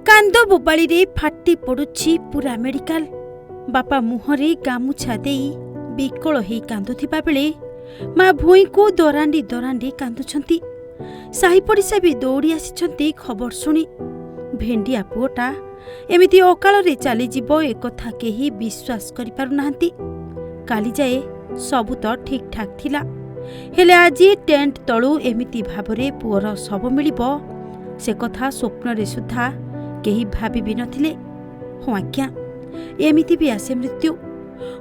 कांद बोबाड़ी रे फाटी पड़ुछि पूरा मेडिकल। बापा मुहरे गामुछा देई बिकल होई कांदुथिबा बेले माँ भूई को दरांडी दरांडी कांदुछंती। साही पड़िशा भी दौड़ी आसिछंती खबर शुणी। भेंडिया पुओटा एमिति अकाल रे चली जीव एकथा केही विश्वास करि पारु नाहंती। काली जाए सबु तो ठीक ठाक थिला, हेले आज टेंट तळु एमिति भाबरे पुअर शव मिलिबो से कथा स्वप्न रे सुद्धा केही भाबी भी नथिले। हो आज्ञा, एमिति भी आसे मृत्यु।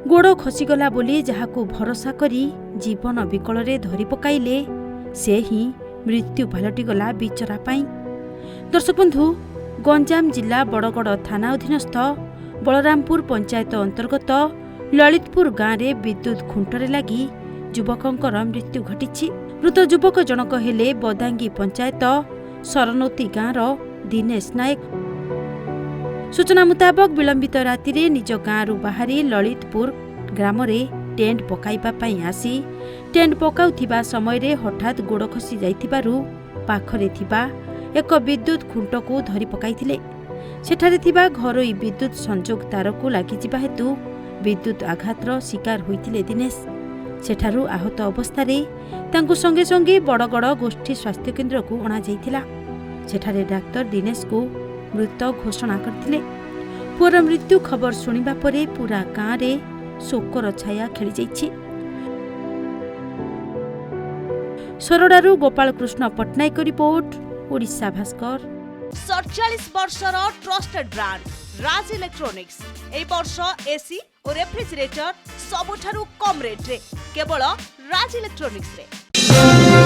गोड़ खसीगला बोली जहाकू भरोसा करी जीवन विकल रे धरी पकाइले से ही मृत्यु पालटी गला बिचरा पाई। दर्शक बंधु, गंजाम जिला बड़गड़ थाना अधीनस्थ बलरामपुर पंचायत अंतर्गत ललितपुर गाँव में विद्युत खुंटरे लगी युवकंकर मृत्यु घटिछि। मृत युवक जनक हेले बदांगी पंचायत सरनोती गाँवर दिनेश नायक। सूचना मुताबक विलंबित राति रे निज गाँव बाहरी ललितपुर ग्राम टेंट पकाइबा पई आसी टेंट पकाउथिबा समय रे हठात गोड़ खसी जाइथिबारु पाखरे थिबा एक विद्युत खुंट को धरी पकाइथिले। सेठारे थिबा घरोई विद्युत संजोग तार को लागि जिबा हेतु विद्युत आघातर शिकार होइथिले दिनेश। सेठारु आहत अवस्थारे तांकु संगे संगे बड़गड़ गोष्ठी स्वास्थ्य केन्द्र को अणा जाइथिला। सेठारे डाक्टर दिनेश को मृत घोषणा करथिले। पुअर मृत्यु खबर सुनिबा परे पूरा गाँव रे शोकर छाया खेली जाइछि। सोरडारू गोपाल कृष्ण पट्टनायक रिपोर्ट, ओडिशा भास्कर। 47 वर्षर ट्रस्टेड ब्रांड राज इलेक्ट्रॉनिक्स ए वर्ष एसी और रेफ्रिजरेटर सबुठारु कम रेट रे केवल राज इलेक्ट्रॉनिक्स रे।